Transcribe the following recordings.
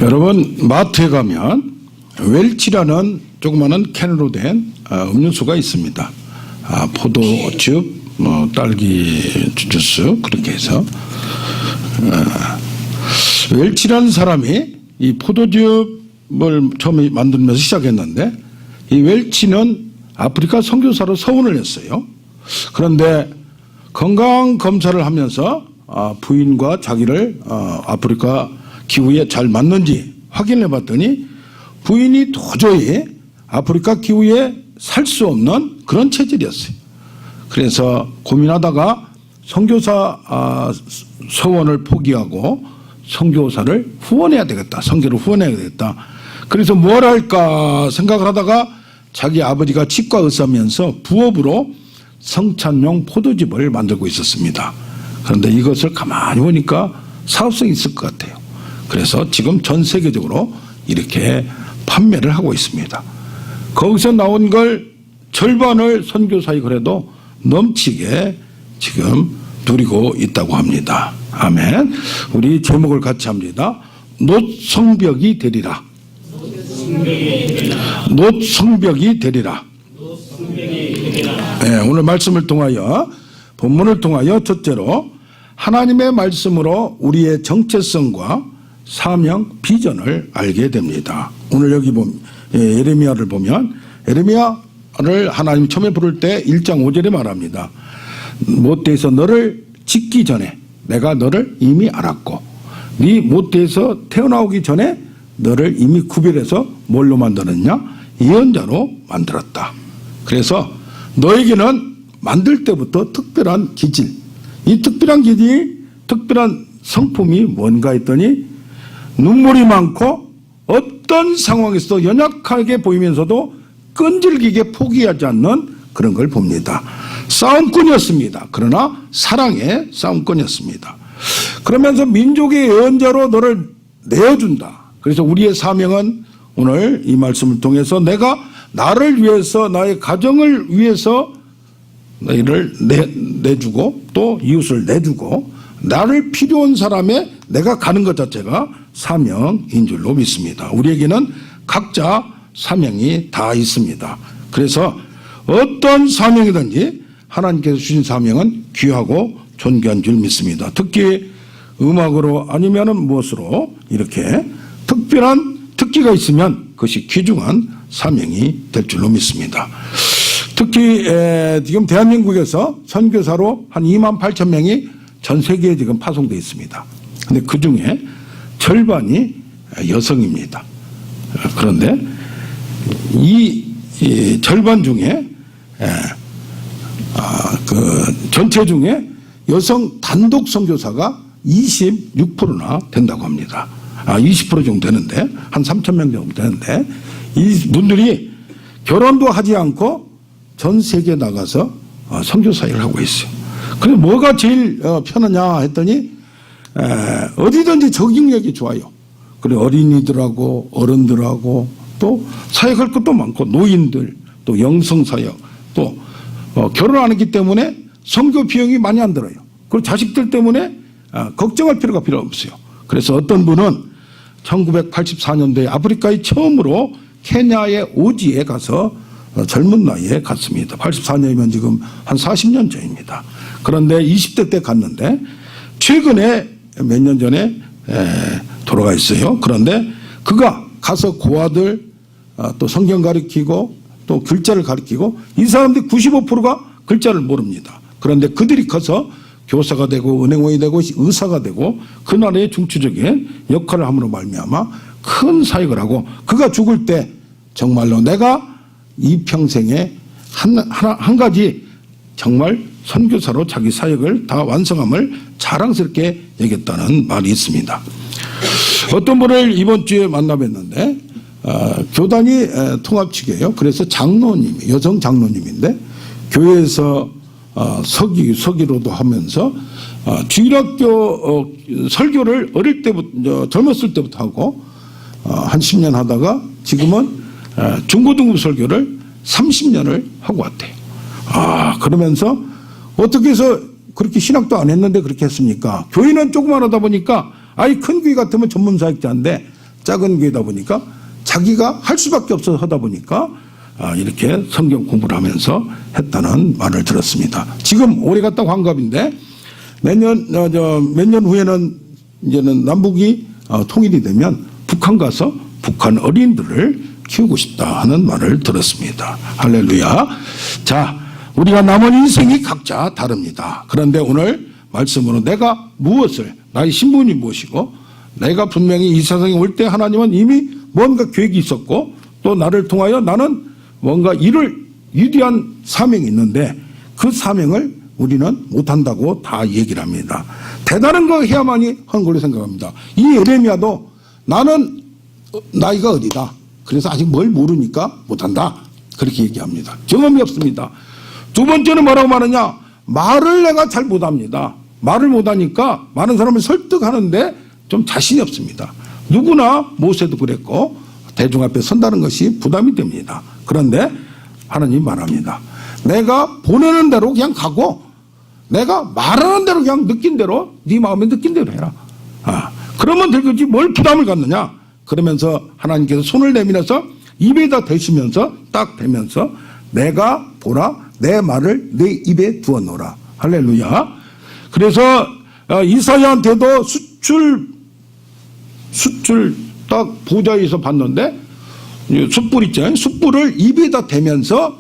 여러분, 마트에 가면 웰치라는 조그마한 캔으로 된 음료수가 있습니다. 포도즙, 딸기 주스 그렇게 해서 웰치라는 사람이 이 포도즙을 처음에 만들면서 시작했는데, 이 웰치는 아프리카 선교사로 서원을 했어요. 그런데 건강 검사를 하면서 부인과 자기를 아프리카 기후에 잘 맞는지 확인해 봤더니 부인이 도저히 아프리카 기후에 살 수 없는 그런 체질이었어요. 그래서 고민하다가 선교사 서원을 포기하고 선교사를 후원해야 되겠다. 선교를 후원해야 되겠다. 그래서 뭘 할까 생각을 하다가 자기 아버지가 치과 의사면서 부업으로 성찬용 포도즙을 만들고 있었습니다. 그런데 이것을 가만히 보니까 사업성이 있을 것 같아요. 그래서 지금 전 세계적으로 이렇게 판매를 하고 있습니다. 거기서 나온 걸 절반을 선교사에 그래도 넘치게 지금 누리고 있다고 합니다. 아멘. 우리 제목을 같이 합니다. 놋성벽이 되리라. 놋성벽이 되리라. 네, 오늘 말씀을 통하여, 본문을 통하여 첫째로 하나님의 말씀으로 우리의 정체성과 사명, 비전을 알게 됩니다. 오늘 여기 보면 예레미야를 보면, 예레미야를 하나님 처음에 부를 때 1장 5절에 말합니다. 못돼서 너를 짓기 전에 내가 너를 이미 알았고, 네 못돼서 태어나오기 전에 너를 이미 구별해서 뭘로 만들었냐? 예언자로 만들었다. 그래서 너에게는 만들 때부터 특별한 기질, 이 특별한 기질, 특별한 성품이 뭔가 했더니 눈물이 많고 어떤 상황에서도 연약하게 보이면서도 끈질기게 포기하지 않는 그런 걸 봅니다. 싸움꾼이었습니다. 그러나 사랑의 싸움꾼이었습니다. 그러면서 민족의 예언자로 너를 내어준다. 그래서 우리의 사명은 오늘 이 말씀을 통해서 내가 나를 위해서, 나의 가정을 위해서 너희를 내주고 또 이웃을 내주고 나를 필요한 사람에 내가 가는 것 자체가 사명인 줄로 믿습니다. 우리에게는 각자 사명이 다 있습니다. 그래서 어떤 사명이든지 하나님께서 주신 사명은 귀하고 존귀한 줄 믿습니다. 특히 음악으로 아니면은 무엇으로 이렇게 특별한 특기가 있으면 그것이 귀중한 사명이 될 줄로 믿습니다. 특히 지금 대한민국에서 선교사로 한 28,000명이 전 세계에 지금 파송되어 있습니다. 그런데 그 중에 절반이 여성입니다. 그런데 이 절반 중에 그 전체 중에 여성 단독 선교사가 26%나 된다고 합니다. 20% 정도 되는데, 한 3,000명 정도 되는데, 이 분들이 결혼도 하지 않고 전 세계에 나가서 선교사 일을 하고 있어요. 그래서 뭐가 제일 편하냐 했더니 어디든지 적응력이 좋아요. 그리고 어린이들하고 어른들하고 또 사역할 것도 많고, 노인들, 또 영성사역, 또 결혼 안 했기 때문에 선교 비용이 많이 안 들어요. 그리고 자식들 때문에 걱정할 필요가 필요 없어요. 그래서 어떤 분은 1984년도에 아프리카에 처음으로 케냐의 오지에 가서 젊은 나이에 갔습니다. 84년이면 지금 한 40년 전입니다. 그런데 20대 때 갔는데 최근에 몇 년 전에 돌아가 있어요. 그런데 그가 가서 고아들 또 성경 가르치고 또 글자를 가르치고, 이 사람들 95%가 글자를 모릅니다. 그런데 그들이 커서 교사가 되고 은행원이 되고 의사가 되고 그 나라의 중추적인 역할을 함으로 말미암아 큰 사역을 하고, 그가 죽을 때 정말로 내가 이 평생에 한 가지 정말 선교사로 자기 사역을 다 완성함을 자랑스럽게 여겼다는 말이 있습니다. 어떤 분을 이번 주에 만나뵀는데 교단이 통합측이에요. 그래서 장로님, 여성 장로님인데 교회에서 서기로도 하면서 주일학교 설교를 어릴 때부터, 젊었을 때부터 하고 한 10년 하다가 지금은 중고등부 설교를 30년을 하고 왔대요. 그러면서 어떻게 해서 그렇게 신학도 안 했는데 그렇게 했습니까? 교회는 조그만 하다 보니까 큰 교회 같으면 전문 사역자인데 작은 교회다 보니까 자기가 할 수밖에 없어서 하다 보니까 이렇게 성경 공부를 하면서 했다는 말을 들었습니다. 지금 올해 갔다 환갑인데 몇 년 후에는 이제는 남북이 통일이 되면 북한 가서 북한 어린이들을 키우고 싶다 하는 말을 들었습니다. 할렐루야. 자, 우리가 남은 인생이 각자 다릅니다. 그런데 오늘 말씀으로 내가 무엇을, 나의 신분이 무엇이고 내가 분명히 이 세상에 올 때 하나님은 이미 뭔가 계획이 있었고 또 나를 통하여 나는 뭔가 이룰 위대한 사명이 있는데 그 사명을 우리는 못한다고 다 얘기를 합니다. 대단한 거 해야만이 하는 걸로 생각합니다. 이 예레미야도 나는 나이가 어리다. 그래서 아직 뭘 모르니까 못한다. 그렇게 얘기합니다. 경험이 없습니다. 두 번째는 뭐라고 말하냐? 말을 내가 잘 못합니다. 말을 못하니까 많은 사람을 설득하는데 좀 자신이 없습니다. 누구나 모세도 그랬고 대중 앞에 선다는 것이 부담이 됩니다. 그런데 하나님 말합니다. 내가 보내는 대로 그냥 가고 내가 말하는 대로 그냥 느낀 대로 네 마음에 느낀 대로 해라. 그러면 될 거지 뭘 부담을 갖느냐. 그러면서 하나님께서 손을 내밀어서 입에다 대시면서 딱 대면서 내가 보라 내 말을 내 입에 두어 놓으라. 할렐루야. 그래서 이사야한테도 숯을 딱 보좌에서 봤는데 숯불 있잖아요. 숯불을 입에다 대면서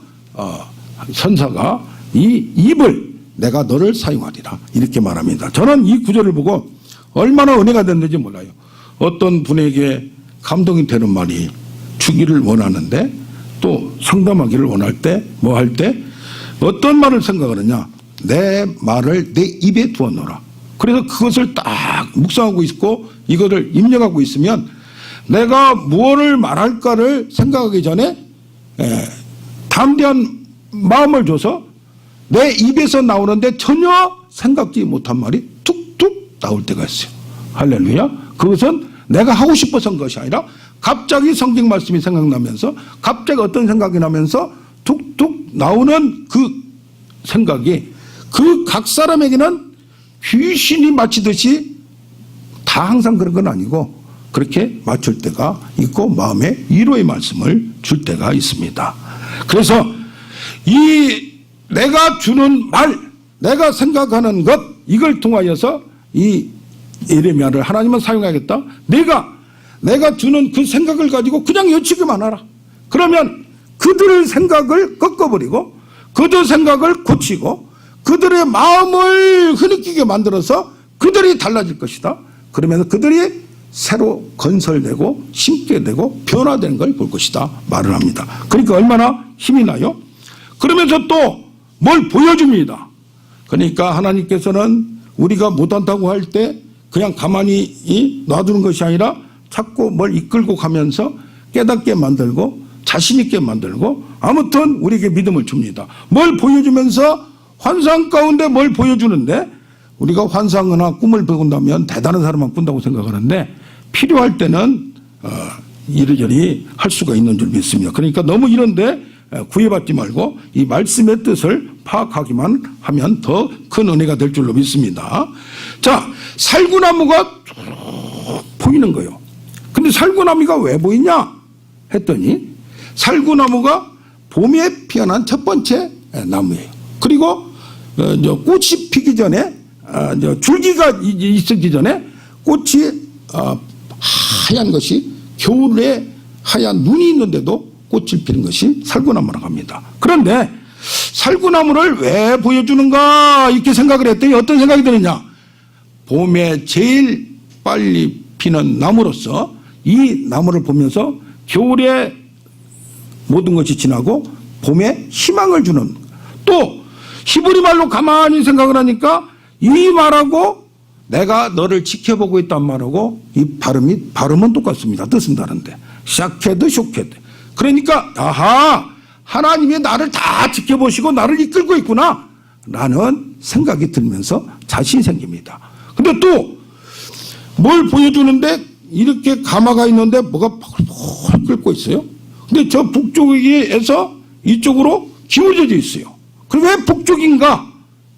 선사가 이 입을 내가 너를 사용하리라 이렇게 말합니다. 저는 이 구절을 보고 얼마나 은혜가 됐는지 몰라요. 어떤 분에게 감동이 되는 말이 주기를 원하는데 또 상담하기를 원할 때 뭐 할 때 어떤 말을 생각하느냐. 내 말을 내 입에 두어 놓으라. 그래서 그것을 딱 묵상하고 있고 이것을 입력하고 있으면 내가 무엇을 말할까를 생각하기 전에 담대한 마음을 줘서 내 입에서 나오는데 전혀 생각지 못한 말이 툭툭 나올 때가 있어요. 할렐루야. 그것은 내가 하고 싶어서 한 것이 아니라 갑자기 성경 말씀이 생각나면서 갑자기 어떤 생각이 나면서 툭툭 나오는 그 생각이 그 각 사람에게는 귀신이 맞히듯이 다 항상 그런 건 아니고 그렇게 맞출 때가 있고 마음에 위로의 말씀을 줄 때가 있습니다. 그래서 이 내가 주는 말, 내가 생각하는 것 이걸 통하여서 이 예레미야를 하나님은 사용하겠다. 내가 주는 그 생각을 가지고 그냥 여치기만 하라. 그러면 그들의 생각을 꺾어버리고 그들 생각을 고치고 그들의 마음을 흐느끼게 만들어서 그들이 달라질 것이다. 그러면서 그들이 새로 건설되고 심게 되고 변화되는 걸 볼 것이다 말을 합니다. 그러니까 얼마나 힘이 나요? 그러면서 또 뭘 보여줍니다. 그러니까 하나님께서는 우리가 못한다고 할 때 그냥 가만히 놔두는 것이 아니라 자꾸 뭘 이끌고 가면서 깨닫게 만들고 자신 있게 만들고 아무튼 우리에게 믿음을 줍니다. 뭘 보여주면서 환상 가운데 뭘 보여주는데 우리가 환상이나 꿈을 본다면 대단한 사람만 꾼다고 생각하는데 필요할 때는 이리저리 할 수가 있는 줄 믿습니다. 그러니까 너무 이런데 구애받지 말고 이 말씀의 뜻을 파악하기만 하면 더 큰 은혜가 될 줄로 믿습니다. 자, 살구나무가 쭉 보이는 거예요. 근데 살구나무가 왜 보이냐 했더니 살구나무가 봄에 피어난 첫 번째 나무예요. 그리고 꽃이 피기 전에 줄기가 있기 전에 꽃이 하얀 것이 겨울에 하얀 눈이 있는데도 꽃을 피는 것이 살구나무라고 합니다. 그런데 살구나무를 왜 보여주는가 이렇게 생각을 했더니 어떤 생각이 드느냐. 봄에 제일 빨리 피는 나무로서 이 나무를 보면서 겨울에 모든 것이 지나고 봄에 희망을 주는 또 히브리 말로 가만히 생각을 하니까 이 말하고 내가 너를 지켜보고 있단 말하고 이 발음은 똑같습니다. 뜻은 다른데 샤케드 쇼케드 그러니까 아하 하나님이 나를 다 지켜보시고 나를 이끌고 있구나 라는 생각이 들면서 자신이 생깁니다. 근데 또 뭘 보여주는데 이렇게 가마가 있는데 뭐가 펄펄 끓고 있어요. 근데 저 북쪽에서 이쪽으로 기울어져 있어요. 그럼 왜 북쪽인가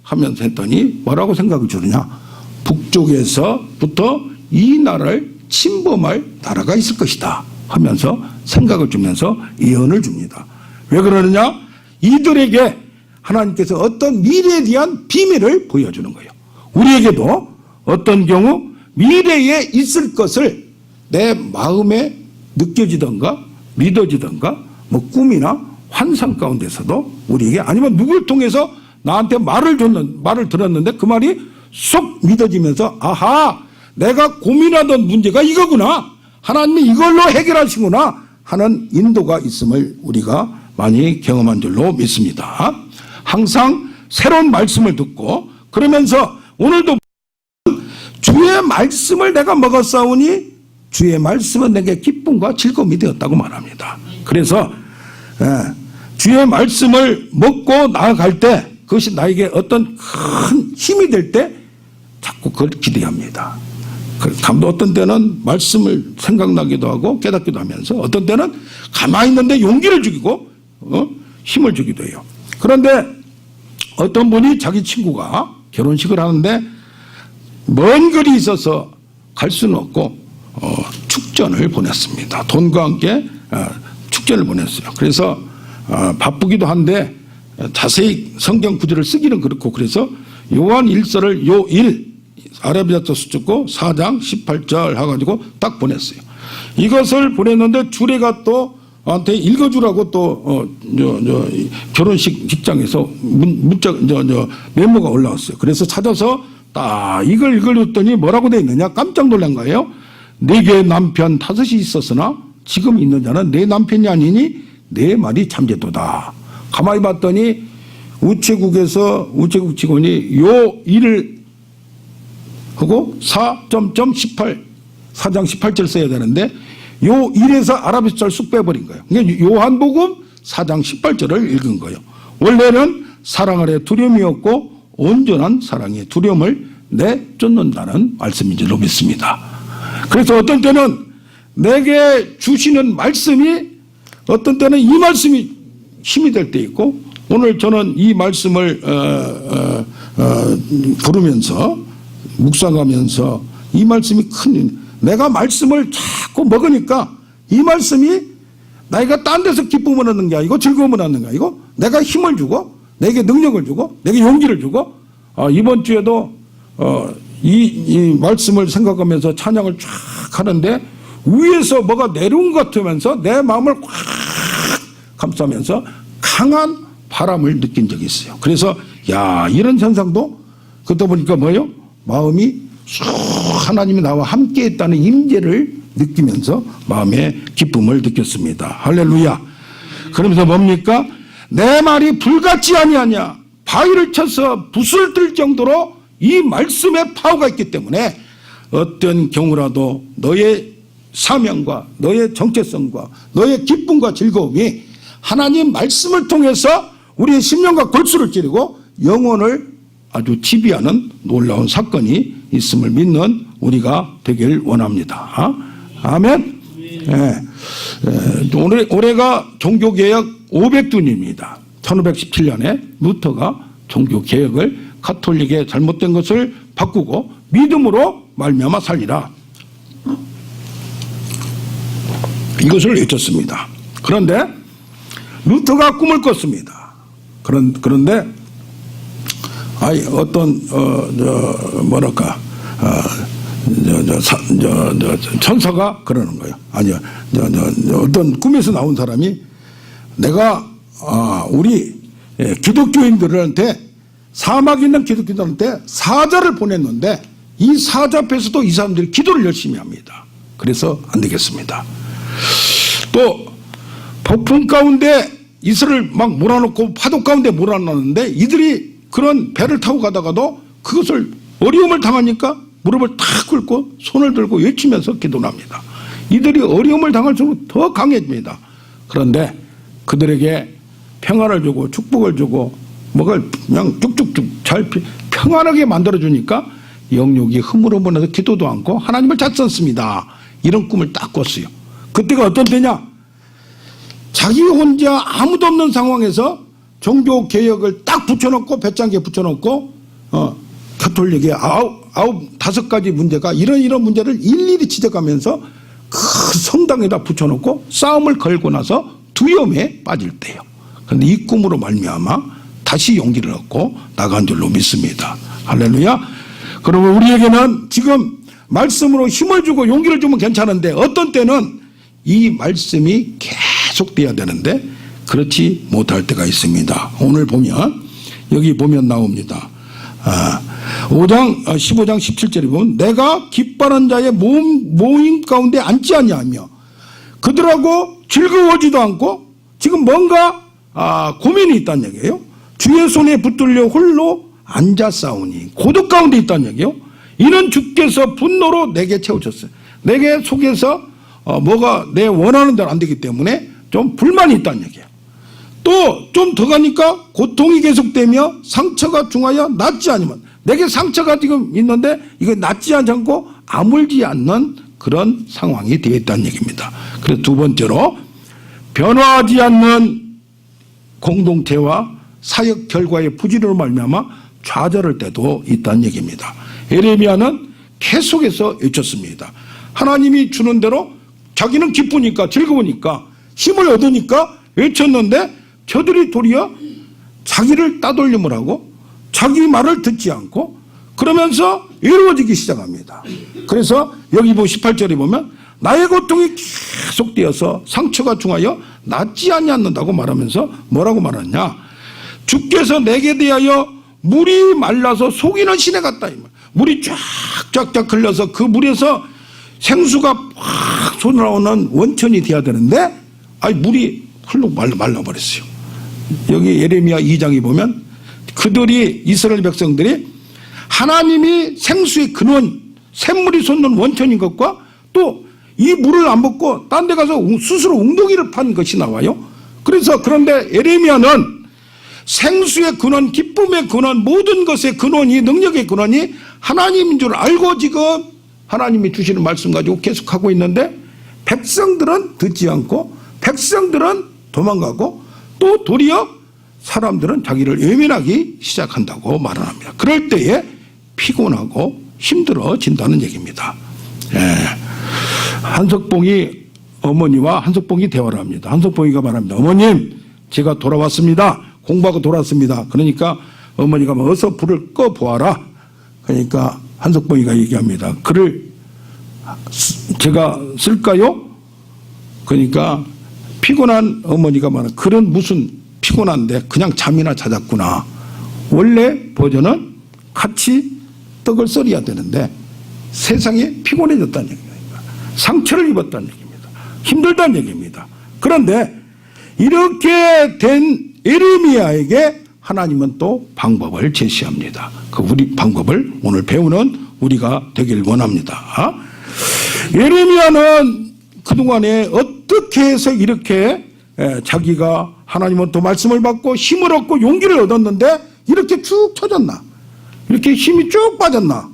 하면서 했더니 뭐라고 생각을 주느냐. 북쪽에서부터 이 나라를 침범할 나라가 있을 것이다 하면서 생각을 주면서 예언을 줍니다. 왜 그러느냐? 이들에게 하나님께서 어떤 미래에 대한 비밀을 보여주는 거예요. 우리에게도 어떤 경우 미래에 있을 것을 내 마음에 느껴지던가 믿어지던가 뭐 꿈이나 환상 가운데서도 우리에게 아니면 누굴 통해서 나한테 말을 들었는데 그 말이 쏙 믿어지면서 아하 내가 고민하던 문제가 이거구나 하나님이 이걸로 해결하시구나 하는 인도가 있음을 우리가 많이 경험한 줄로 믿습니다. 항상 새로운 말씀을 듣고 그러면서 오늘도 주의 말씀을 내가 먹었사오니 주의 말씀은 내게 기쁨과 즐거움이 되었다고 말합니다. 그래서 주의 말씀을 먹고 나아갈 때 그것이 나에게 어떤 큰 힘이 될 때 자꾸 그걸 기대합니다. 감도 어떤 때는 말씀을 생각나기도 하고 깨닫기도 하면서 어떤 때는 가만히 있는데 용기를 주기고 힘을 주기도 해요. 그런데 어떤 분이 자기 친구가 결혼식을 하는데 먼 거리 있어서 갈 수는 없고 축전을 보냈습니다. 돈과 함께 축전을 보냈어요. 그래서 바쁘기도 한데 자세히 성경 구절을 쓰기는 그렇고 그래서 요한 1서를 요1 아라비아서 쓰고 4장 18절 해가지고 딱 보냈어요. 이것을 보냈는데 주례가 또 한테 읽어주라고 또 결혼식 직장에서 문자 메모가 올라왔어요. 그래서 찾아서 딱 이걸 읽어줬더니 뭐라고 돼 있느냐 깜짝 놀란 거예요. 내게 남편 5이 있었으나 지금 있는 자는 내 남편이 아니니 내 말이 참되도다. 가만히 봤더니 우체국 직원이 요 일을 하고 4.18 4장 18절 써야 되는데 요 일에서 아라비스자를 쑥 빼버린 거예요. 그러니까 요한복음 4장 18절을 읽은 거예요. 원래는 사랑 아래 두려움이 없고 온전한 사랑의 두려움을 내쫓는다는 말씀인 줄로 믿습니다. 그래서 어떤 때는 내게 주시는 말씀이 어떤 때는 이 말씀이 힘이 될 때 있고 오늘 저는 이 말씀을 부르면서 묵상하면서 이 말씀이 내가 말씀을 자꾸 먹으니까 이 말씀이 나이가 딴 데서 기쁨을 얻는 게 아니고 즐거움을 얻는 게 아니고 내가 힘을 주고 내게 능력을 주고 내게 용기를 주고 이번 주에도 이 말씀을 생각하면서 찬양을 쫙 하는데 위에서 뭐가 내려온 것 같으면서 내 마음을 꽉 감싸면서 강한 바람을 느낀 적이 있어요. 그래서 야 이런 현상도 그러다 보니까 뭐예요? 마음이 쑥 하나님이 나와 함께 했다는 임재를 느끼면서 마음의 기쁨을 느꼈습니다. 할렐루야. 그러면서 뭡니까? 내 말이 불같지 아니하냐 바위를 쳐서 붓을 뜰 정도로 이 말씀에 파워가 있기 때문에 어떤 경우라도 너의 사명과 너의 정체성과 너의 기쁨과 즐거움이 하나님 말씀을 통해서 우리의 심령과 골수를 찌르고 영혼을 아주 지배하는 놀라운 사건이 있음을 믿는 우리가 되길 원합니다. 아멘. 올해가 종교개혁 500주년입니다. 1517년에 루터가 종교개혁을 가톨릭의 잘못된 것을 바꾸고 믿음으로 말미암아 살리라. 이것을 외쳤습니다. 그런데 루터가 꿈을 꿨습니다. 그런데 어떤 천사가 그러는 거예요. 아니요, 어떤 꿈에서 나온 사람이 내가 우리 기독교인들한테 사막에 있는 기독교인들한테 사자를 보냈는데 이 사자 앞에서도 이 사람들이 기도를 열심히 합니다. 그래서 안 되겠습니다. 또 폭풍 가운데 이슬을 막 몰아넣고 파도 가운데 몰아넣는데 이들이 그런 배를 타고 가다가도 그것을 어려움을 당하니까 무릎을 탁 꿇고 손을 들고 외치면서 기도를 합니다. 이들이 어려움을 당할수록 더 강해집니다. 그런데 그들에게 평안을 주고 축복을 주고 뭐가 그냥 쭉쭉쭉 잘 평안하게 만들어주니까 영육이 흐물흐물해서 기도도 않고 하나님을 찾았습니다. 이런 꿈을 딱 꿨어요. 그때가 어떤 때냐? 자기 혼자 아무도 없는 상황에서 종교 개혁을 딱 붙여놓고 배짱기에 붙여놓고 가톨릭에 다섯 가지 문제가 이런 문제를 일일이 지적하면서 그 성당에다 붙여놓고 싸움을 걸고 나서 두려움에 빠질 때요. 그런데 이 꿈으로 말미암아 다시 용기를 얻고 나간 줄로 믿습니다. 할렐루야. 그러면 우리에게는 지금 말씀으로 힘을 주고 용기를 주면 괜찮은데 어떤 때는 이 말씀이 계속돼야 되는데 그렇지 못할 때가 있습니다. 오늘 보면 여기 보면 나옵니다. 15장 17절에 보면 내가 기뻐하는 자의 모임 가운데 앉지 아니하며 그들하고 즐거워지도 않고 지금 뭔가 고민이 있다는 얘기예요. 주의 손에 붙들려 홀로 앉아 싸우니 고독 가운데 있다는 얘기예요. 이는 주께서 분노로 내게 채우셨어요. 내게 속에서 뭐가 내 원하는 대로 안 되기 때문에 좀 불만이 있다는 얘기예요. 또 좀 더 가니까 고통이 계속되며 상처가 중하여 낫지 않으면 내게 상처가 지금 있는데 이거 낫지 않고 아물지 않는 그런 상황이 되어 있다는 얘기입니다. 그래서 두 번째로 변화하지 않는 공동체와 사역 결과의 부진으로 말미암아 좌절할 때도 있다는 얘기입니다. 예레미야는 계속해서 외쳤습니다. 하나님이 주는 대로 자기는 기쁘니까 즐거우니까 힘을 얻으니까 외쳤는데 저들이 도리어 자기를 따돌림을 하고 자기 말을 듣지 않고 그러면서 외로워지기 시작합니다. 그래서 여기 18절에 보면 나의 고통이 계속되어서 상처가 중하여 낫지 아니하는다고 말하면서 뭐라고 말하냐. 주께서 내게 대하여 물이 말라서 속이는 시내 같다. 물이 쫙쫙쫙 흘러서 그 물에서 생수가 확 솟아나오는 원천이 돼야 되는데 물이 흘러 말라버렸어요. 여기 예레미야 2장에 보면 그들이 이스라엘 백성들이 하나님이 생수의 근원 샘물이 솟는 원천인 것과 또 이 물을 안 먹고 딴 데 가서 스스로 웅덩이를 판 것이 나와요. 그래서 그런데 예레미야는 생수의 근원, 기쁨의 근원, 모든 것의 근원이 능력의 근원이 하나님인 줄 알고 지금 하나님이 주시는 말씀 가지고 계속하고 있는데 백성들은 듣지 않고 백성들은 도망가고 또 도리어 사람들은 자기를 외면하기 시작한다고 말을 합니다. 그럴 때에 피곤하고 힘들어진다는 얘기입니다. 한석봉이 어머니와 한석봉이 대화를 합니다. 한석봉이가 말합니다. 어머님, 제가 돌아왔습니다. 공부하고 돌아왔습니다. 그러니까 어머니가 어서 불을 꺼보아라. 그러니까 한석봉이가 얘기합니다. 글을 제가 쓸까요? 그러니까 피곤한 어머니가 말하는 글은 무슨 피곤한데 그냥 잠이나 자잤구나. 원래 버전은 같이 떡을 썰어야 되는데 세상에 피곤해졌다는 얘기입니다. 상처를 입었다는 얘기입니다. 힘들다는 얘기입니다. 그런데 이렇게 된 예레미야에게 하나님은 또 방법을 제시합니다. 그 우리 방법을 오늘 배우는 우리가 되길 원합니다. 예레미야는 그동안에 어떻게 해서 이렇게 자기가 하나님으로부터 말씀을 받고 힘을 얻고 용기를 얻었는데 이렇게 쭉 터졌나? 이렇게 힘이 쭉 빠졌나?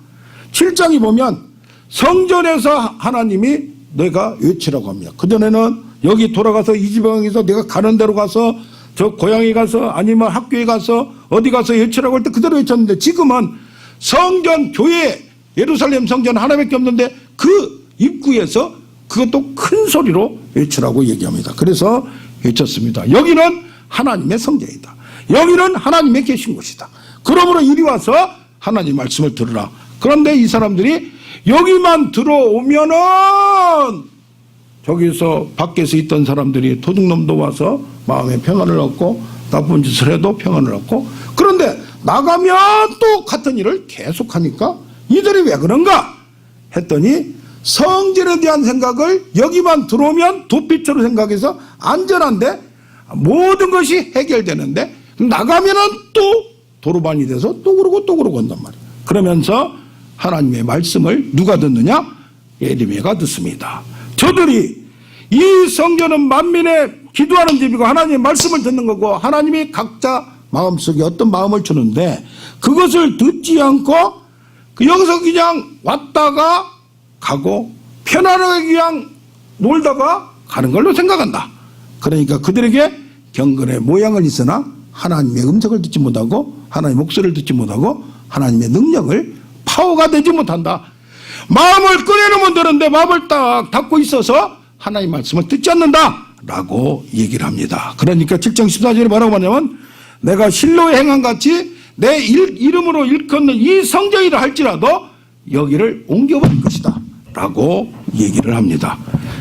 7장에 보면 성전에서 하나님이 내가 외치라고 합니다. 그전에는 여기 돌아가서 이 지방에서 내가 가는 데로 가서 저 고향에 가서 아니면 학교에 가서 어디 가서 외치라고 할 때 그대로 외쳤는데 지금은 성전, 교회, 예루살렘 성전 하나밖에 없는데 그 입구에서 그것도 큰 소리로 외치라고 얘기합니다. 그래서 외쳤습니다. 여기는 하나님의 성전이다. 여기는 하나님의 계신 곳이다. 그러므로 이리 와서 하나님 말씀을 들으라. 그런데 이 사람들이 여기만 들어오면은 저기서 밖에서 있던 사람들이 도둑놈도 와서 마음에 평안을 얻고 나쁜 짓을 해도 평안을 얻고 그런데 나가면 또 같은 일을 계속하니까 이들이 왜 그런가 했더니 성전에 대한 생각을 여기만 들어오면 도피처로 생각해서 안전한데 모든 것이 해결되는데 나가면은 또 도루반이 돼서 또 그러고 한단 말이에요. 그러면서 하나님의 말씀을 누가 듣느냐? 예레미야가 듣습니다. 저들이 이 성전은 만민의 기도하는 집이고 하나님의 말씀을 듣는 거고 하나님이 각자 마음속에 어떤 마음을 주는데 그것을 듣지 않고 여기서 그냥 왔다가 가고 편안하게 그냥 놀다가 가는 걸로 생각한다. 그러니까 그들에게 경건의 모양은 있으나 하나님의 음성을 듣지 못하고 하나님의 목소리를 듣지 못하고 하나님의 능력을 파워가 되지 못한다. 마음을 꺼내놓으면 되는데 마음을 딱 닫고 있어서 하나님 말씀을 듣지 않는다 라고 얘기를 합니다. 그러니까 7장 14절에 뭐라고 하냐면 내가 실로의 행함같이 내 이름으로 일컫는 이 성전이라 할지라도 여기를 옮겨버릴 것이다 라고 얘기를 합니다.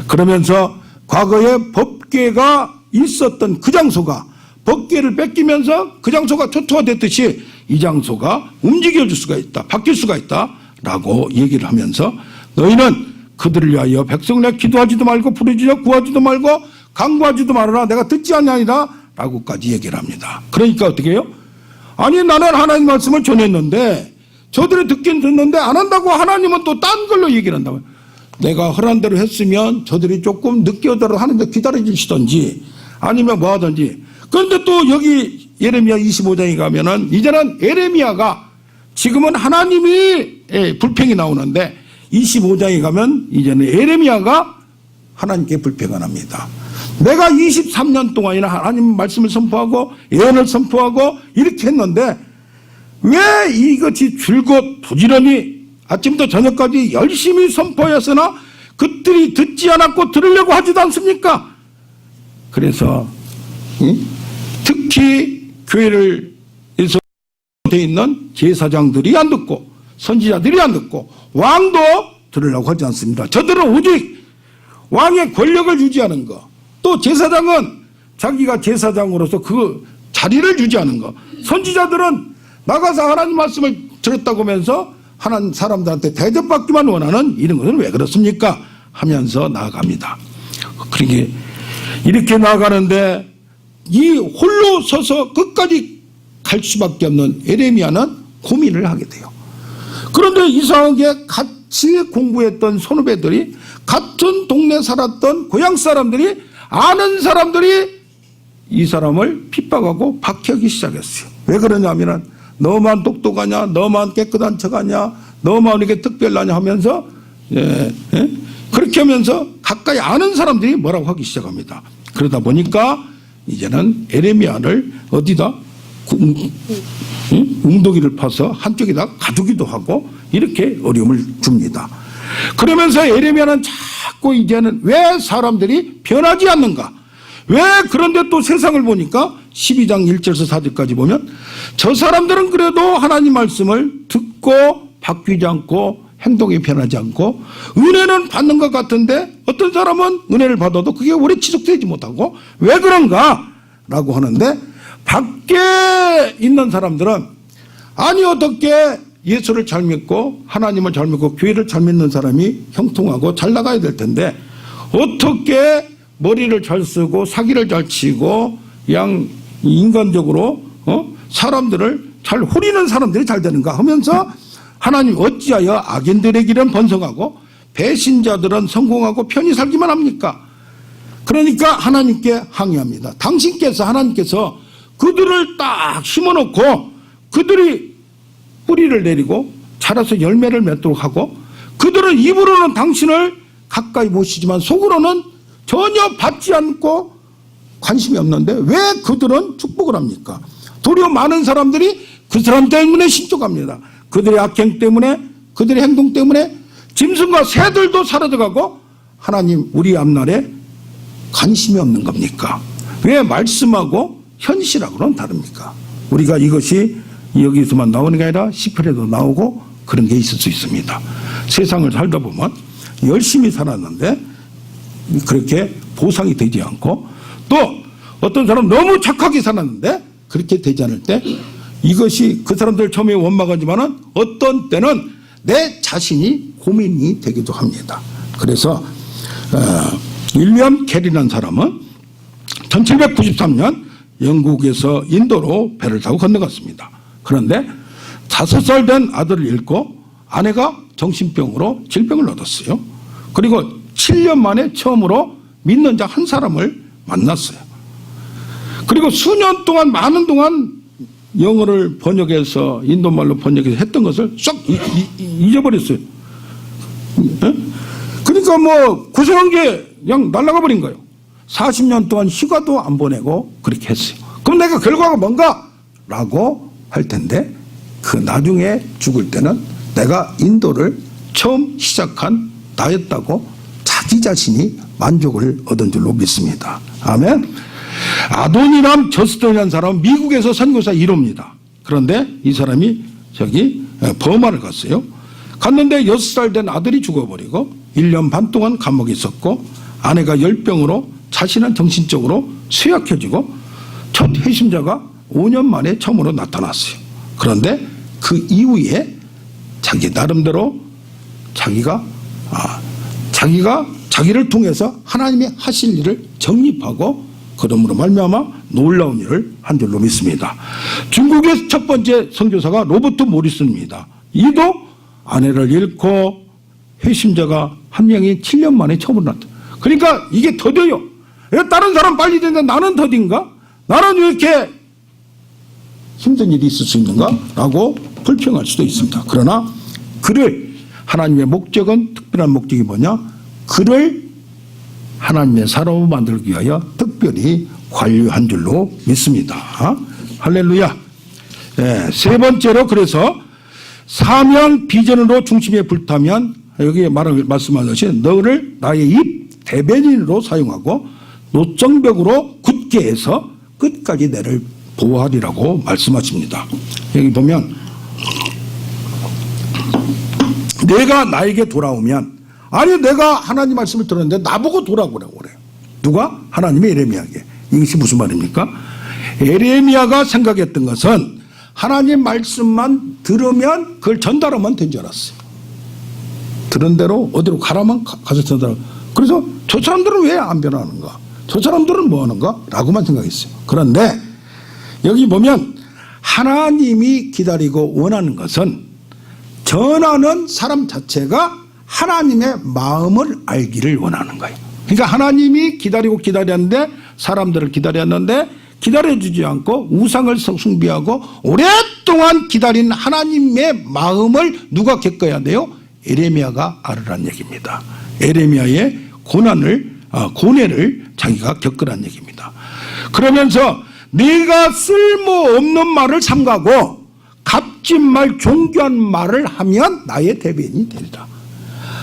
그러면서 과거에 법궤가 있었던 그 장소가 법궤를 뺏기면서 그 장소가 초토화됐듯이 이 장소가 움직여줄 수가 있다, 바뀔 수가 있다 라고 얘기를 하면서 너희는 그들을 위하여 백성을 위하여 기도하지도 말고 부르짖어 구하지도 말고 간구하지도 말아라, 내가 듣지 않냐니라 라고까지 얘기를 합니다. 그러니까 어떻게 해요? 아니 나는 하나님 말씀을 전했는데 저들이 듣긴 듣는데 안 한다고 하나님은 또 딴 걸로 얘기를 한다고요. 내가 허락한 대로 했으면 저들이 조금 늦게 오더라도 하는데 기다려주시든지 아니면 뭐 하든지. 그런데 또 여기 예레미야 25장에 가면은 이제는 예레미야가 지금은 하나님이 불평이 나오는데 25장에 가면 이제는 예레미야가 하나님께 불평을 합니다. 내가 23년 동안이나 하나님 말씀을 선포하고 예언을 선포하고 이렇게 했는데 왜 이것이 줄곧 부지런히 아침부터 저녁까지 열심히 선포했으나 그들이 듣지 않았고 들으려고 하지도 않습니까? 그래서 특히 교회를 돼 있는 제사장들이 안 듣고 선지자들이 안 듣고 왕도 들으려고 하지 않습니다. 저들은 오직 왕의 권력을 유지하는 거, 또 제사장은 자기가 제사장으로서 그 자리를 유지하는 거, 선지자들은 나가서 하나님 말씀을 들었다고 하면서 하나님 사람들한테 대접받기만 원하는 이런 것은 왜 그렇습니까? 하면서 나아갑니다. 그러게 이렇게 나아가는데 이 홀로 서서 끝까지 갈 수밖에 없는 예레미야는 고민을 하게 돼요. 그런데 이상하게 같이 공부했던 선후배들이 같은 동네 살았던 고향 사람들이 아는 사람들이 이 사람을 핍박하고 박해하기 시작했어요. 왜 그러냐면은 너만 똑똑하냐, 너만 깨끗한 척하냐, 너만 이렇게 특별하냐 하면서 그렇게 하면서 가까이 아는 사람들이 뭐라고 하기 시작합니다. 그러다 보니까 이제는 예레미야를 어디다 웅덩이를 파서 한쪽에다 가두기도 하고 이렇게 어려움을 줍니다. 그러면서 예레미야는 자꾸 이제는 왜 사람들이 변하지 않는가? 왜 그런데 또 세상을 보니까 12장 1절에서 4절까지 보면 저 사람들은 그래도 하나님 말씀을 듣고 바뀌지 않고 행동이 변하지 않고 은혜는 받는 것 같은데 어떤 사람은 은혜를 받아도 그게 오래 지속되지 못하고 왜 그런가? 라고 하는데 밖에 있는 사람들은 아니 어떻게 예수를 잘 믿고 하나님을 잘 믿고 교회를 잘 믿는 사람이 형통하고 잘 나가야 될 텐데 어떻게 머리를 잘 쓰고 사기를 잘 치고 그냥 인간적으로 사람들을 잘 후리는 사람들이 잘 되는가 하면서 하나님 어찌하여 악인들의 길은 번성하고 배신자들은 성공하고 편히 살기만 합니까? 그러니까 하나님께 항의합니다. 당신께서 하나님께서 그들을 딱 심어놓고 그들이 뿌리를 내리고 자라서 열매를 맺도록 하고 그들은 입으로는 당신을 가까이 모시지만 속으로는 전혀 받지 않고 관심이 없는데 왜 그들은 축복을 합니까? 도리어 많은 사람들이 그 사람 때문에 신족합니다. 그들의 악행 때문에 그들의 행동 때문에 짐승과 새들도 사라져가고 하나님 우리 앞날에 관심이 없는 겁니까? 왜 말씀하고 현실하고는 다릅니까? 우리가 이것이 여기서만 나오는 게 아니라 시편에도 나오고 그런 게 있을 수 있습니다. 세상을 살다 보면 열심히 살았는데 그렇게 보상이 되지 않고 또 어떤 사람 너무 착하게 살았는데 그렇게 되지 않을 때 이것이 그 사람들 처음에 원망하지만은 어떤 때는 내 자신이 고민이 되기도 합니다. 그래서 윌리엄 캐리라는 사람은 1793년 영국에서 인도로 배를 타고 건너갔습니다. 그런데 5살 된 아들을 잃고 아내가 정신병으로 질병을 얻었어요. 그리고 7년 만에 처음으로 믿는 자 한 사람을 만났어요. 그리고 수년 동안 많은 동안 영어를 번역해서 인도말로 번역해서 했던 것을 쏙 잊어버렸어요. 그러니까 뭐 고생한 게 그냥 날아가 버린 거예요. 40년 동안 휴가도 안 보내고 그렇게 했어요. 그럼 내가 결과가 뭔가? 라고 할 텐데 그 나중에 죽을 때는 내가 인도를 처음 시작한 나였다고 자기 자신이 만족을 얻은 줄로 믿습니다. 아멘. 아도니람 저스턴이라는 사람은 미국에서 선교사 1호입니다. 그런데 이 사람이 저기 버마를 갔어요. 갔는데 6살 된 아들이 죽어버리고 1년 반 동안 감옥에 있었고 아내가 열병으로 자신은 정신적으로 쇠약해지고 첫 회심자가 5년 만에 처음으로 나타났어요. 그런데 그 이후에 자기 나름대로 자기가 자기를 통해서 하나님의 하실 일을 정립하고 그러므로 말미암아 놀라운 일을 한 줄로 믿습니다. 중국의 첫 번째 선교사가 로버트 모리슨입니다. 이도 아내를 잃고 회심자가 한 명이 7년 만에 처음으로 나타났다. 그러니까 이게 더뎌요. 왜 다른 사람 빨리 되는데 나는 더딘가? 나는 왜 이렇게 힘든 일이 있을 수 있는가? 라고 불평할 수도 있습니다. 그러나 그를 하나님의 목적은 특별한 목적이 뭐냐? 그를 하나님의 사람으로 만들기 위하여 특별히 관리한 줄로 믿습니다. 할렐루야. 네, 세 번째로 그래서 사명 비전으로 중심에 불타면 여기 말씀하듯이 너를 나의 입 대변인으로 사용하고 노정벽으로 굳게 해서 끝까지 너를 보호하리라고 말씀하십니다. 여기 보면 내가 나에게 돌아오면 아니 내가 하나님 말씀을 들었는데 나보고 돌아오라고 그래요. 누가? 하나님이 에레미야에게. 이것이 무슨 말입니까? 에레미야가 생각했던 것은 하나님 말씀만 들으면 그걸 전달하면 된 줄 알았어요. 들은 대로 어디로 가라면 가서 전달하고. 그래서 저 사람들은 왜 안 변하는가? 저 사람들은 뭐 하는가? 라고만 생각했어요. 그런데 여기 보면 하나님이 기다리고 원하는 것은 전하는 사람 자체가 하나님의 마음을 알기를 원하는 거예요. 그러니까 하나님이 기다렸는데 사람들을 기다렸는데 기다려주지 않고 우상을 숭배하고 오랫동안 기다린 하나님의 마음을 누가 겪어야 돼요? 에레미야가 알으란 얘기입니다. 에레미야의 고뇌를 자기가 겪으란 얘기입니다. 그러면서 네가 쓸모없는 말을 삼가고 값진 말 존귀한 말을 하면 나의 대변인이 되리라.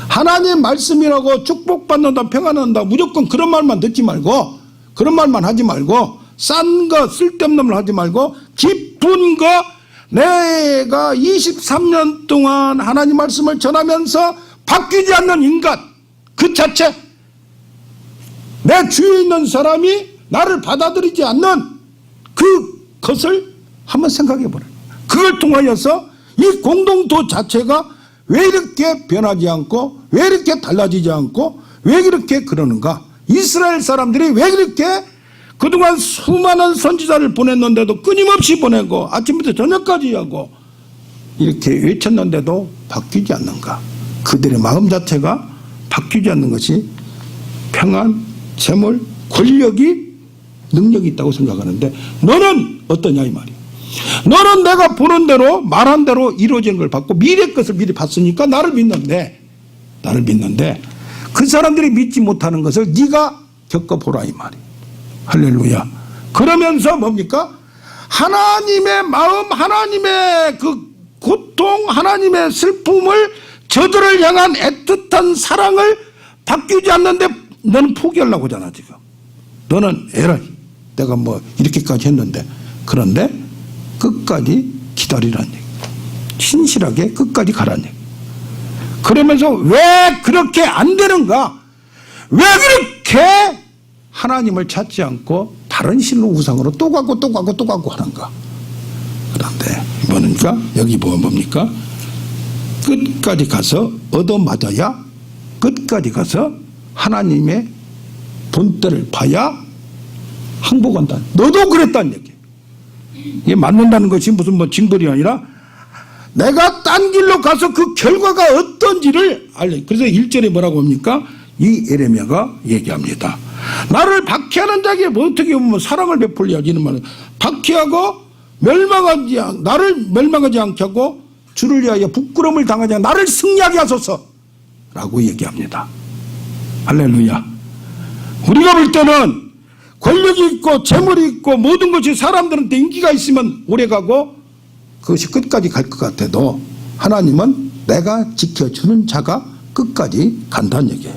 하나님의 말씀이라고 축복받는다 평안한다 무조건 그런 말만 듣지 말고 그런 말만 하지 말고 싼 거 쓸데없는 말 하지 말고 깊은 거 내가 23년 동안 하나님 말씀을 전하면서 바뀌지 않는 인간 그 자체 내 주위에 있는 사람이 나를 받아들이지 않는 그것을 한번 생각해 보라. 그걸 통하여서 이 공동도 자체가 왜 이렇게 변하지 않고 왜 이렇게 달라지지 않고 왜 이렇게 그러는가? 이스라엘 사람들이 왜 이렇게 그동안 수많은 선지자를 보냈는데도 끊임없이 보내고 아침부터 저녁까지 하고 이렇게 외쳤는데도 바뀌지 않는가? 그들의 마음 자체가 바뀌지 않는 것이 평안, 재물, 권력이 능력이 있다고 생각하는데 너는 어떠냐 이 말이야. 너는 내가 보는 대로 말한 대로 이루어지는 걸 받고 미래 것을 미리 봤으니까 나를 믿는데 그 사람들이 믿지 못하는 것을 네가 겪어보라 이 말이야. 할렐루야. 그러면서 뭡니까? 하나님의 마음, 하나님의 그 고통, 하나님의 슬픔을 저들을 향한 애틋한 사랑을 바뀌지 않는데 너는 포기하려고 하잖아 지금. 너는 에라이 내가 뭐 이렇게까지 했는데 그런데 끝까지 기다리라는 얘기. 신실하게 끝까지 가라는 얘기. 그러면서 왜 그렇게 안 되는가? 왜 그렇게 하나님을 찾지 않고 다른 신로 우상으로 또 가고 하는가? 그런데 뭐니까 여기 보면 뭡니까? 끝까지 가서 얻어맞아야 끝까지 가서 하나님의 본때를 봐야 항복한다. 너도 그랬다는 얘기. 이게 맞는다는 것이 무슨 뭐 징벌이 아니라 내가 딴 길로 가서 그 결과가 어떤지를 알려. 그래서 1절에 뭐라고 합니까? 이 에레미야가 얘기합니다. 나를 박해하는 자에게 뭐 어떻게 보면 사랑을 베풀려야지 이런 말은 박해하고 나를 멸망하지 않게 하고 주를 위하여 부끄러움을 당하지 않게 나를 승리하게 하소서라고 얘기합니다. 할렐루야. 우리가 볼 때는 권력이 있고 재물이 있고 모든 것이 사람들한테 인기가 있으면 오래가고 그것이 끝까지 갈 것 같아도 하나님은 내가 지켜주는 자가 끝까지 간다는 얘기예요.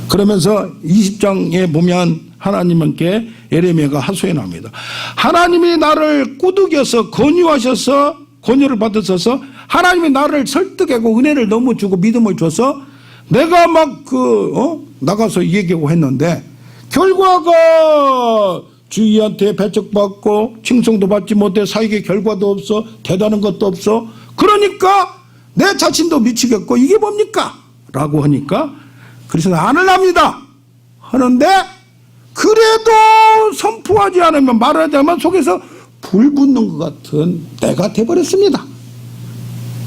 그러면서 20장에 보면 하나님께 에레미야가 하소연합니다. 하나님이 나를 꾸덕여서 권유하셔서 권유를 받으셔서 하나님이 나를 설득하고 은혜를 너무 주고 믿음을 줘서 내가 막 나가서 얘기하고 했는데 결과가 주위한테 배척받고 칭송도 받지 못해 사익의 결과도 없어 대단한 것도 없어 그러니까 내 자신도 미치겠고 이게 뭡니까? 라고 하니까 그래서 안 하랍니다 하는데 그래도 선포하지 않으면 말하지 않으면 속에서 불 붙는 것 같은 때가 돼버렸습니다.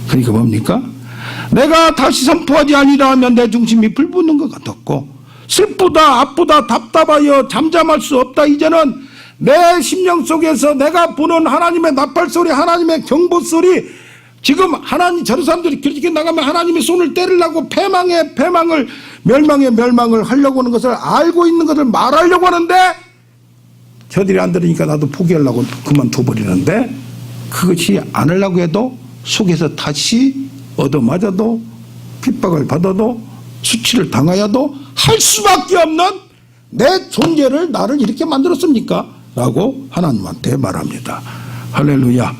그러니까 뭡니까? 내가 다시 선포하지 아니라 하면 내 중심이 불 붙는 것 같았고 슬프다 아프다 답답하여 잠잠할 수 없다. 이제는 내 심령 속에서 내가 보는 하나님의 나팔소리 하나님의 경보소리 지금 하나님 저런 사람들이 그렇게 나가면 하나님의 손을 때리려고 패망을 멸망을 하려고 하는 것을 알고 있는 것을 말하려고 하는데 저들이 안 들으니까 나도 포기하려고 그만둬버리는데 그것이 안 하려고 해도 속에서 다시 얻어맞아도 핍박을 받아도 수치를 당하여도 할 수밖에 없는 내 존재를 나를 이렇게 만들었습니까? 라고 하나님한테 말합니다. 할렐루야.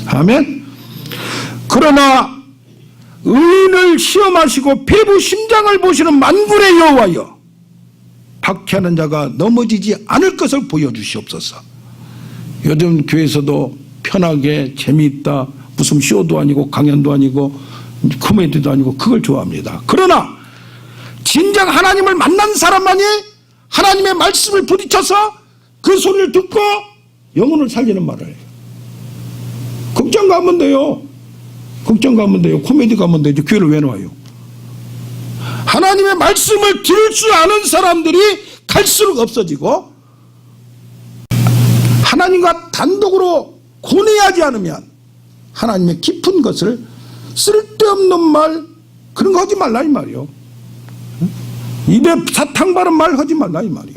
아멘. 그러나 의인을 시험하시고 배부 심장을 보시는 만군의 여호와여 박해하는 자가 넘어지지 않을 것을 보여주시옵소서. 요즘 교회에서도 편하게 재미있다 무슨 쇼도 아니고 강연도 아니고 코미디도 아니고 그걸 좋아합니다. 그러나 진정 하나님을 만난 사람만이 하나님의 말씀을 부딪혀서 그 소리를 듣고 영혼을 살리는 말을 해요. 극장 가면 돼요. 극장 가면 돼요. 코미디 가면 되죠. 교회를 왜 나와요? 하나님의 말씀을 들을 줄 아는 사람들이 갈수록 없어지고 하나님과 단독으로 고뇌하지 않으면 하나님의 깊은 것을 쓸데없는 말 그런 거 하지 말라 이 말이요. 입에 사탕 바른 말 하지 말라 이 말이요.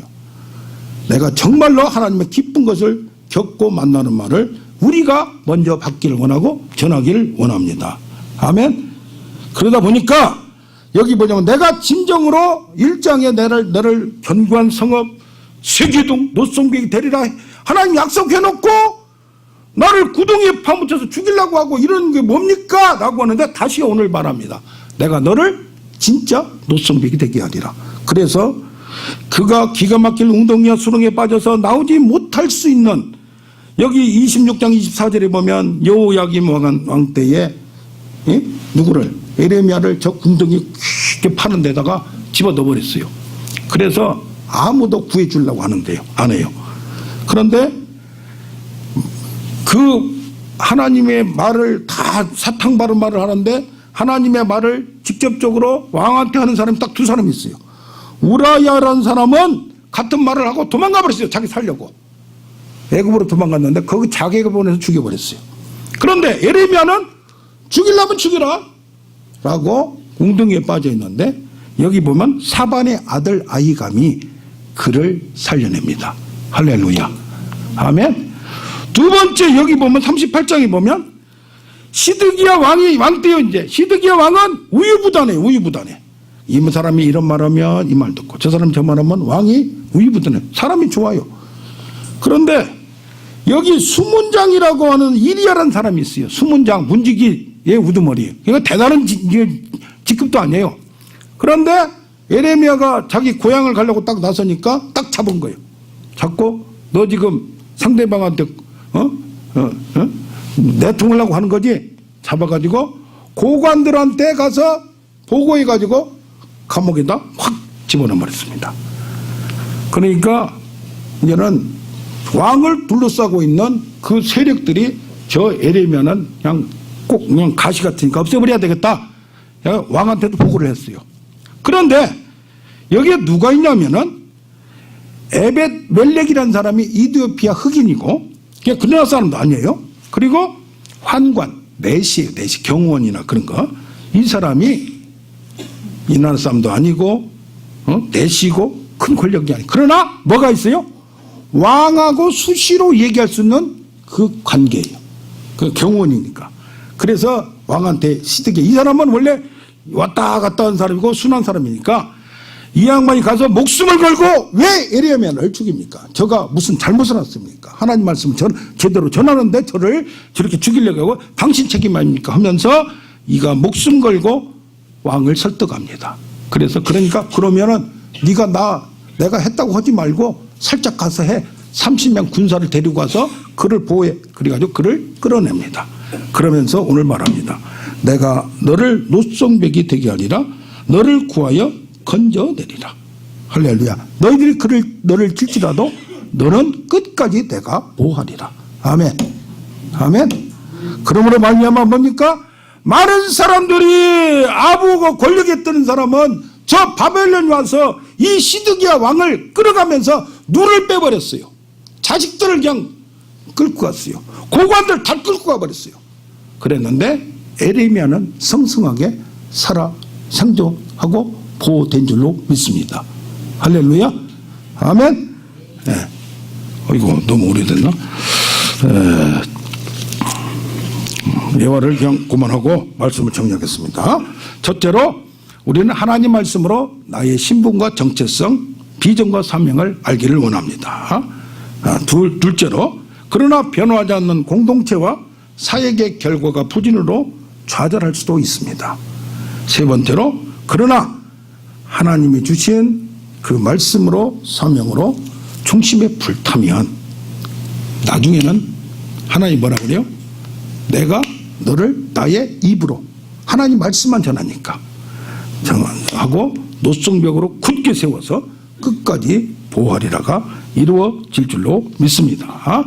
내가 정말로 하나님의 깊은 것을 겪고 만나는 말을 우리가 먼저 받기를 원하고 전하기를 원합니다. 아멘. 그러다 보니까 여기 뭐냐면 내가 진정으로 1장에 너를 견고한 성읍 세기둥 노송백이 되리라 하나님 약속해놓고 나를 구덩이에 파묻혀서 죽이려고 하고 이런 게 뭡니까? 라고 하는데 다시 오늘 말합니다. 내가 너를 진짜 노송백이 되게 하리라. 그래서 그가 기가 막힐 웅덩이와 수렁에 빠져서 나오지 못할 수 있는 여기 26장 24절에 보면 여호야김 왕 때에 누구를 에레미야를 저 궁둥이 깊게 파는 데다가 집어넣어 버렸어요. 그래서 아무도 구해주려고 하는데요. 안 해요. 그런데 그 하나님의 말을 다 사탕 바른 말을 하는데 하나님의 말을 직접적으로 왕한테 하는 사람이 딱 두 사람이 있어요. 우라야라는 사람은 같은 말을 하고 도망가 버렸어요. 자기 살려고. 애굽으로 도망갔는데 거기 자기가 보내서 죽여버렸어요. 그런데 에레미야는 죽이려면 죽여라 라고 웅덩이에 빠져 있는데 여기 보면 사반의 아들 아히감이 그를 살려냅니다. 할렐루야. 아멘. 두 번째 여기 보면 38장에 보면 시드기야 왕 때요. 이제 시드기야 왕은 우유부단해요. 우유부단해. 이 사람이 이런 말하면 이 말 듣고 저 사람이 저 말하면 왕이 우유부단해. 사람이 좋아요. 그런데 여기 수문장이라고 하는 이리야라는 사람이 있어요. 수문장 문지기의 우두머리. 그러니까 대단한 직급도 아니에요. 그런데 에레미야가 자기 고향을 가려고 딱 나서니까 딱 잡은 거예요. 잡고 너 지금 상대방한테 내통하려고 하는 거지? 잡아가지고 고관들한테 가서 보고해가지고 감옥에다 확 집어넣어버렸습니다. 그러니까 이제는 왕을 둘러싸고 있는 그 세력들이 저 에레미야는 그냥 가시 같으니까 없애버려야 되겠다. 왕한테도 보고를 했어요. 그런데 여기에 누가 있냐면은 에벳 멜렉이라는 사람이 이디오피아 흑인이고 그 나라 사람도 아니에요. 그리고 환관 내시 경호원이나 그런 거 이 사람이 이 나라 사람도 아니고 내시고 큰 권력이 아니고 그러나 뭐가 있어요? 왕하고 수시로 얘기할 수 있는 그 관계예요. 그 경호원이니까. 그래서 왕한테 시드게, 이 사람은 원래 왔다 갔다 한 사람이고 순한 사람이니까 이 양반이 가서 목숨을 걸고 왜 에레미야를 죽입니까? 저가 무슨 잘못을 했습니까? 하나님 말씀 제대로 전하는데 저를 저렇게 죽이려고 하고 당신 책임 아닙니까? 하면서 이가 목숨 걸고 왕을 설득합니다. 그래서 그러면은 네가 내가 했다고 하지 말고 살짝 가서 해. 30명 군사를 데리고 와서 그를 보호해. 그래가지고 그를 끌어냅니다. 그러면서 오늘 말합니다. 내가 너를 노성벽이 되게 하리라. 너를 구하여 건져내리라. 할렐루야. 너희들이 너를 칠지라도 너는 끝까지 내가 보호하리라. 아멘. 아멘. 그러므로 말미암아 뭡니까? 많은 사람들이 아부고 권력에 뜨는 사람은 저 바벨론에 와서 이 시드기야 왕을 끌어가면서 눈을 빼버렸어요. 자식들을 그냥 끌고 갔어요. 고관들 다 끌고 가버렸어요. 그랬는데 에레미야는 성승하게 살아 생존하고 보호된 줄로 믿습니다. 할렐루야. 아멘. 이거 너무 오래됐나? 예화를 그냥 그만하고 말씀을 정리하겠습니다. 첫째로 우리는 하나님 말씀으로 나의 신분과 정체성, 비전과 사명을 알기를 원합니다. 둘째로 그러나 변화하지 않는 공동체와 사역의 결과가 부진으로 좌절할 수도 있습니다. 세 번째로 그러나 하나님이 주신 그 말씀으로 사명으로 중심에 불타면 나중에는 하나님 뭐라 그래요? 내가 너를 나의 입으로 하나님 말씀만 전하니까 하고 노성벽으로 굳게 세워서 끝까지 보호하리라가 이루어질 줄로 믿습니다.